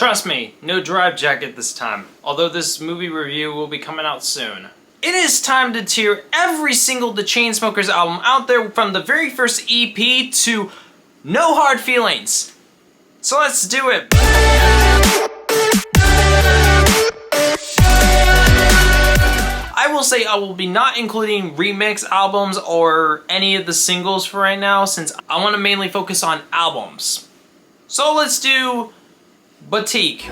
Trust me, no drive jacket this time, although this movie review will be coming out soon. It is time to tier every single The Chainsmokers album out there from the very first EP to No Hard Feelings. So let's do it! I will say I will be not including remix albums or any of the singles for right now since I want to mainly focus on albums. So let's do Bouquet.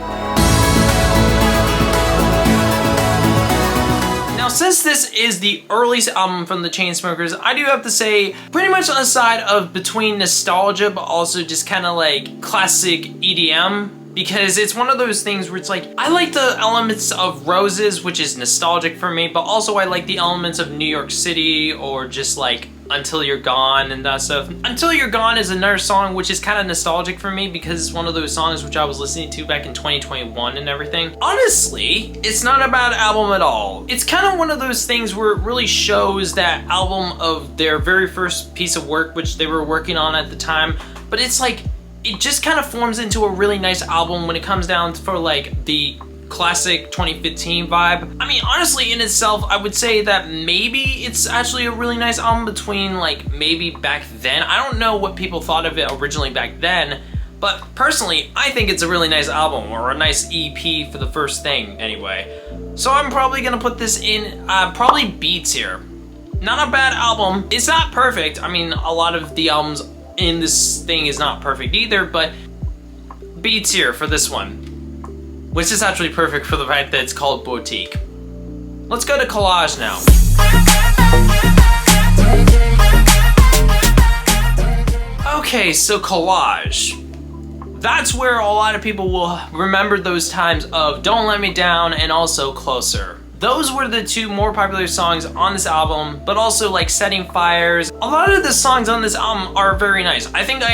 Now since this is the earliest album from the Chainsmokers, I do have to say pretty much on the side of between nostalgia but also just kind of like classic EDM. Because it's one of those things where it's like, I like the elements of Roses, which is nostalgic for me, but also I like the elements of New York City or just like Until You're Gone and that stuff. Until You're Gone is another song which is kind of nostalgic for me because it's one of those songs which I was listening to back in 2021 and everything. Honestly, it's not a bad album at all. It's kind of one of those things where it really shows that album of their very first piece of work which they were working on at the time, but it's like, it just kind of forms into a really nice album when it comes down for like the classic 2015 vibe. I mean, honestly, in itself, I would say that maybe it's actually a really nice album between like maybe back then. I don't know what people thought of it originally back then, but personally, I think it's a really nice album or a nice EP for the first thing anyway. So I'm probably gonna put this in probably B tier. Not a bad album. It's not perfect. I mean, a lot of the albums in this thing is not perfect either, but B tier for this one, which is actually perfect for the fact that it's called Bouquet. Let's go to Collage now. Okay, so Collage. That's where a lot of people will remember those times of Don't Let Me Down and also Closer. Those were the two more popular songs on this album, but also like Setting Fires. A lot of the songs on this album are very nice. I think I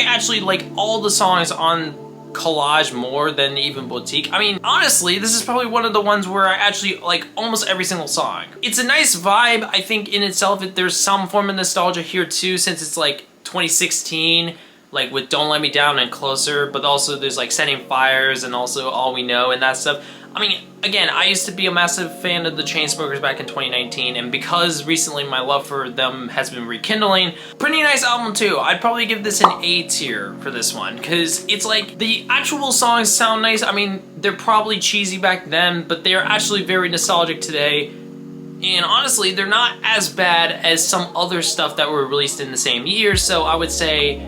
actually like all the songs on Collage more than even Bouquet. I mean, honestly, this is probably one of the ones where I actually like almost every single song. It's a nice vibe, I think in itself. There's some form of nostalgia here too, since it's like 2016, like with Don't Let Me Down and Closer, but also there's like Setting Fires and also All We Know and that stuff. I mean, again, I used to be a massive fan of the Chainsmokers back in 2019, and because recently my love for them has been rekindling, pretty nice album too. I'd probably give this an A tier for this one, because it's like, the actual songs sound nice. I mean, they're probably cheesy back then, but they're actually very nostalgic today, and honestly, they're not as bad as some other stuff that were released in the same year, so I would say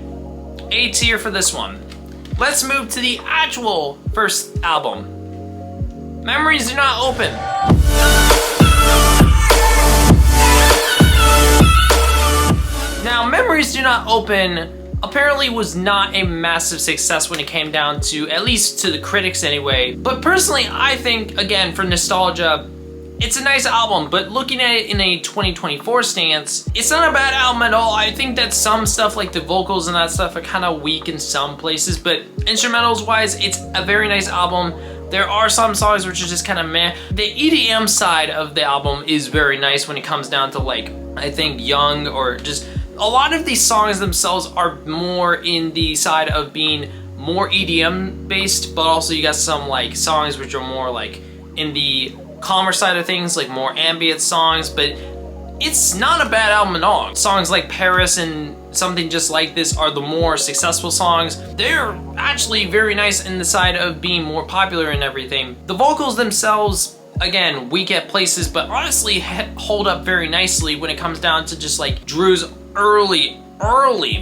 A tier for this one. Let's move to the actual first album. Memories Do Not Open. Now, Memories Do Not Open apparently was not a massive success when it came down to, at least to the critics anyway. But personally, I think, again, for nostalgia, it's a nice album, but looking at it in a 2024 stance, it's not a bad album at all. I think that some stuff like the vocals and that stuff are kind of weak in some places, but instrumentals wise, it's a very nice album. There are some songs which are just kind of meh. The EDM side of the album is very nice when it comes down to like, I think Young or just a lot of these songs themselves are more in the side of being more EDM based, but also you got some like songs which are more like in the calmer side of things, like more ambient songs, but it's not a bad album at all. Songs like Paris and Something Just Like This are the more successful songs. They're actually very nice in the side of being more popular and everything. The vocals themselves, again, weak at places, but honestly hold up very nicely when it comes down to just like Drew's early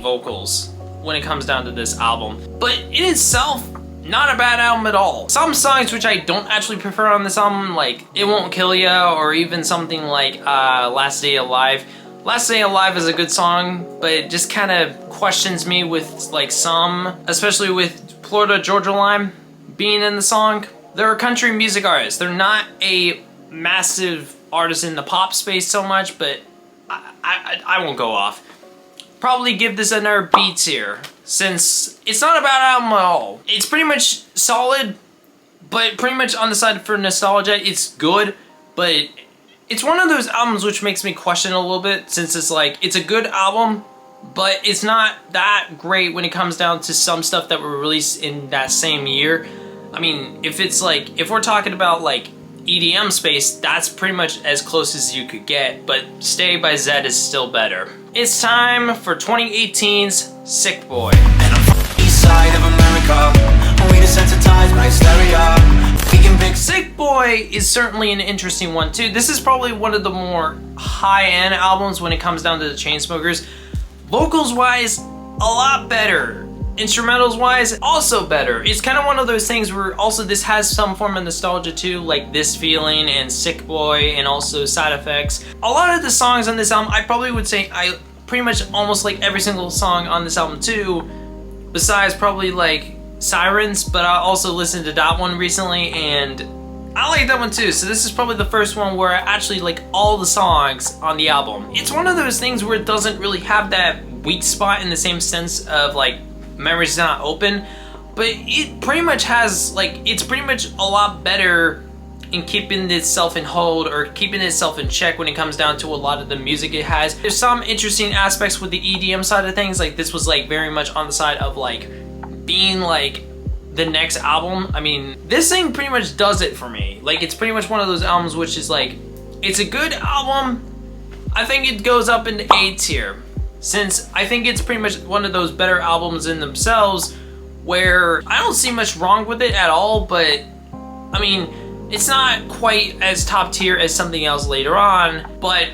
vocals when it comes down to this album. But in itself, not a bad album at all. Some songs which I don't actually prefer on this album, like It Won't Kill Ya, or even something like Last Day Alive. Last Day Alive is a good song, but it just kind of questions me with like some, especially with Florida Georgia Line being in the song. They're a country music artist. They're not a massive artist in the pop space so much, but I won't go off. Probably give this another B tier, since it's not a bad album at all. It's pretty much solid, but pretty much on the side for nostalgia, it's good, but it's one of those albums which makes me question a little bit, since it's like, it's a good album, but it's not that great when it comes down to some stuff that were released in that same year. I mean, if we're talking about like EDM space, that's pretty much as close as you could get, but Stay by Zedd is still better. It's time for 2018's Sick Boy. And I'm from the east side of America. We desensitized by hysteria. We can pick. Sick Boy is certainly an interesting one too. This is probably one of the more high-end albums when it comes down to the Chainsmokers. Vocals wise, a lot better. Instrumentals wise, also better. It's kind of one of those things where also this has some form of nostalgia too, like This Feeling and Sick Boy and also Side Effects. A lot of the songs on this album, I probably would say I pretty much almost like every single song on this album too, besides probably like Sirens, but I also listened to that one recently and I like that one too. So this is probably the first one where I actually like all the songs on the album. It's one of those things where it doesn't really have that weak spot in the same sense of like Memories Not Open, but it pretty much has like, it's pretty much a lot better in keeping itself in hold or keeping itself in check when it comes down to a lot of the music it has. There's some interesting aspects with the EDM side of things, like this was like very much on the side of like being like the next album. I mean, this thing pretty much does it for me. Like it's pretty much one of those albums which is like, it's a good album. I think it goes up into A tier, since I think it's pretty much one of those better albums in themselves where I don't see much wrong with it at all, but I mean, it's not quite as top tier as something else later on. But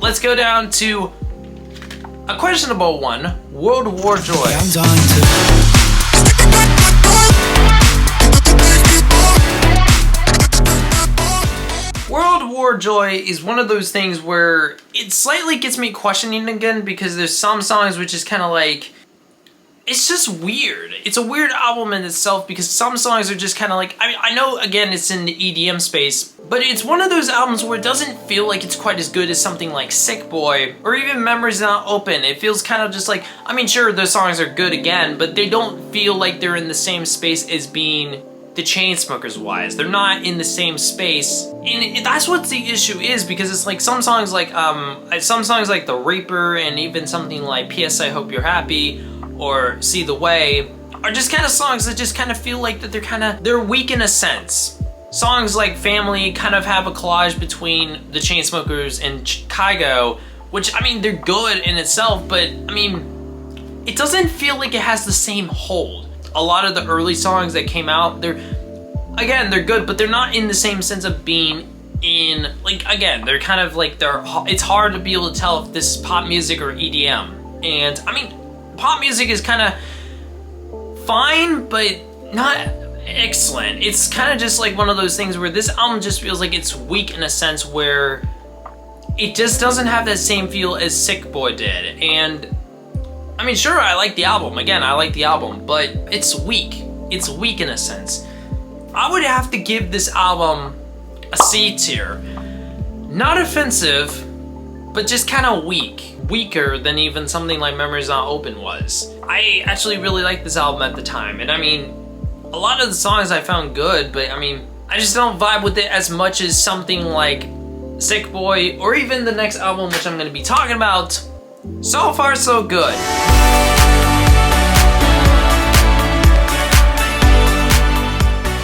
let's go down to a questionable one, World War Joy. I'm done too. World War Joy is one of those things where it slightly gets me questioning again, because there's some songs which is kind of like, it's just weird. It's a weird album in itself because some songs are just kind of like, I mean, I know again it's in the EDM space, but it's one of those albums where it doesn't feel like it's quite as good as something like Sick Boy or even Memories Not Open. It feels kind of just like, I mean, sure, those songs are good again, but they don't feel like they're in the same space as being the Chainsmokers wise. They're not in the same space, and that's what the issue is, because it's like some songs like The Reaper and even something like P.S. I Hope You're Happy or See the Way are just kind of songs that just kind of feel like that they're weak in a sense. Songs like Family kind of have a collage between the Chainsmokers and Kygo, which I mean they're good in itself, but I mean it doesn't feel like it has the same hold. A lot of the early songs that came out, they're good, but they're not in the same sense of being in, like, again, they're kind of like, it's hard to be able to tell if this is pop music or EDM. And I mean, pop music is kind of fine, but not excellent. It's kind of just like one of those things where this album just feels like it's weak in a sense where it just doesn't have that same feel as Sick Boy did. And I mean, sure, I like the album. Again, I like the album, but it's weak. It's weak in a sense. I would have to give this album a C tier. Not offensive, but just kind of weak. Weaker than even something like Memories Not Open was. I actually really liked this album at the time, and I mean, a lot of the songs I found good, but I mean, I just don't vibe with it as much as something like Sick Boy, or even the next album, which I'm going to be talking about, So Far So Good.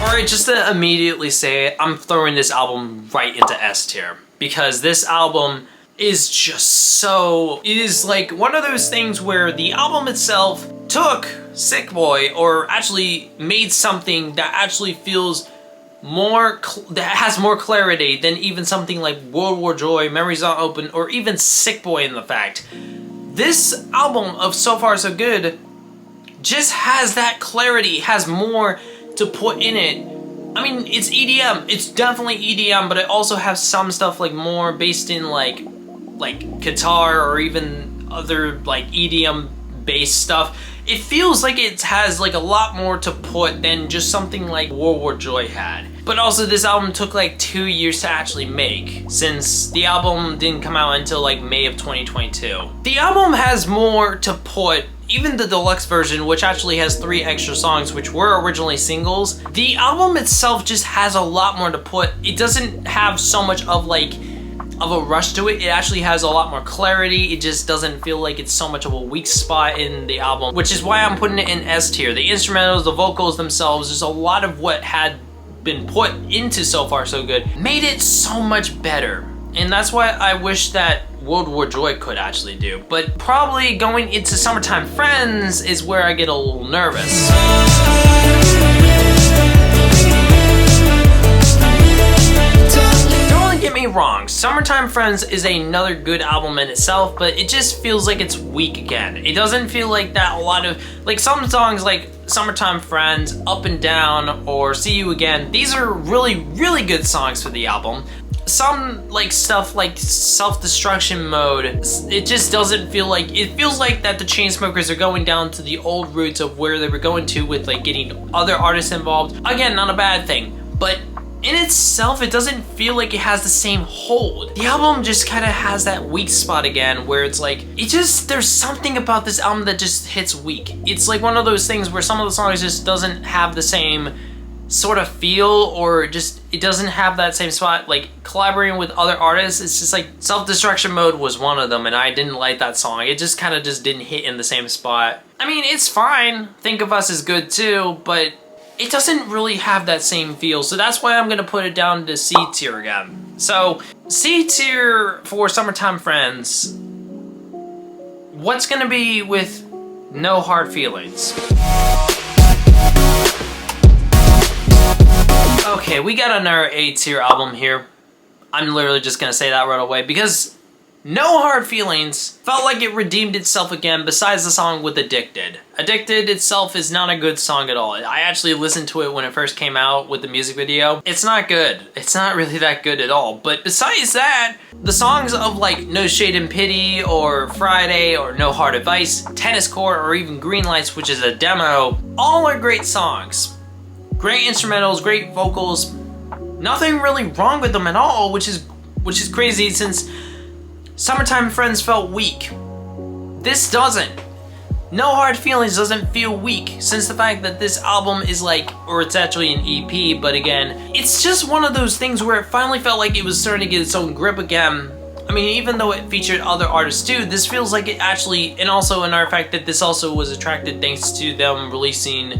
Alright, just to immediately say it, I'm throwing this album right into S tier, because this album is just so, it is like one of those things where the album itself took Sick Boy, or actually made something that actually feels more, that has more clarity than even something like World War Joy, Memories Not Open, or even Sick Boy in the fact. This album of So Far So Good just has that clarity, has more to put in it. I mean, it's EDM, it's definitely EDM, but it also has some stuff like more based in like guitar or even other like EDM based stuff. It feels like it has like a lot more to put than just something like World War Joy had. But also this album took like 2 years to actually make, since the album didn't come out until like May of 2022. The album has more to put. Even the deluxe version, which actually has 3 extra songs which were originally singles, the album itself just has a lot more to put. It doesn't have so much of like of a rush to it. It actually has a lot more clarity. It just doesn't feel like it's so much of a weak spot in the album, which is why I'm putting it in S tier. The instrumentals, the vocals themselves, there's a lot of what had been put into So Far So Good made it so much better. And that's why I wish that World War Joy could actually do. But probably going into Summertime Friends is where I get a little nervous. Don't really get me wrong, Summertime Friends is another good album in itself, but it just feels like it's weak again. It doesn't feel like that a lot of, like some songs like Summertime Friends, Up and Down, or See You Again, these are really, really good songs for the album. Some like stuff like Self-Destruction Mode, it just doesn't feel like, it feels like that the Chainsmokers are going down to the old roots of where they were going to with like getting other artists involved. Again, not a bad thing, but in itself, it doesn't feel like it has the same hold. The album just kind of has that weak spot again where it's like, there's something about this album that just hits weak. It's like one of those things where some of the songs just doesn't have the same sort of feel, or just it doesn't have that same spot. Like collaborating with other artists, it's just like Self-Destruction Mode was one of them and I didn't like that song. It just kind of just didn't hit in the same spot. I mean, it's fine. Think of Us is good too, but it doesn't really have that same feel. So that's why I'm gonna put it down to C tier again. So C tier for Summertime Friends. What's gonna be with No Hard Feelings? Okay, we got another A tier album here. I'm literally just gonna say that right away because No Hard Feelings felt like it redeemed itself again besides the song with Addicted. Addicted itself is not a good song at all. I actually listened to it when it first came out with the music video. It's not good. It's not really that good at all. But besides that, the songs of like No Shade and Pity or Friday or No Hard Advice, Tennis Court, or even Green Lights, which is a demo, all are great songs. Great instrumentals, great vocals. Nothing really wrong with them at all, which is crazy since Summertime Friends felt weak. This doesn't. No Hard Feelings doesn't feel weak, since the fact that this album is like, or it's actually an EP, but again, it's just one of those things where it finally felt like it was starting to get its own grip again. I mean, even though it featured other artists too, this feels like it actually, and also another fact that this also was attracted thanks to them releasing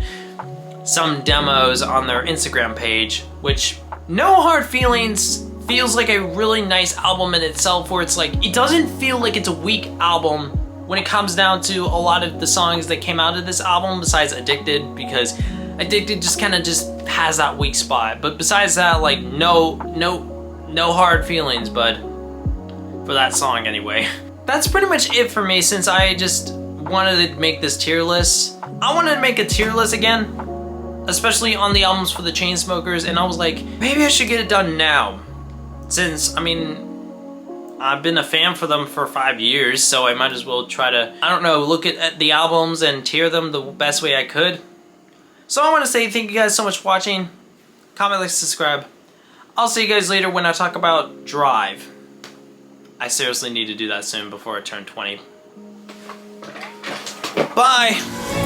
some demos on their Instagram page, which No Hard Feelings feels like a really nice album in itself, where it's like, it doesn't feel like it's a weak album when it comes down to a lot of the songs that came out of this album besides Addicted, because Addicted just kind of just has that weak spot. But besides that, like no hard feelings, bud, for that song anyway. That's pretty much it for me, since I just wanted to make this tier list. I wanted to make a tier list again, especially on the albums for the Chainsmokers, and I was like, maybe I should get it done now. Since, I mean, I've been a fan for them for 5 years, so I might as well try to, I don't know, look at the albums and tier them the best way I could. So I want to say thank you guys so much for watching. Comment, like, subscribe. I'll see you guys later when I talk about Drive. I seriously need to do that soon before I turn 20. Bye!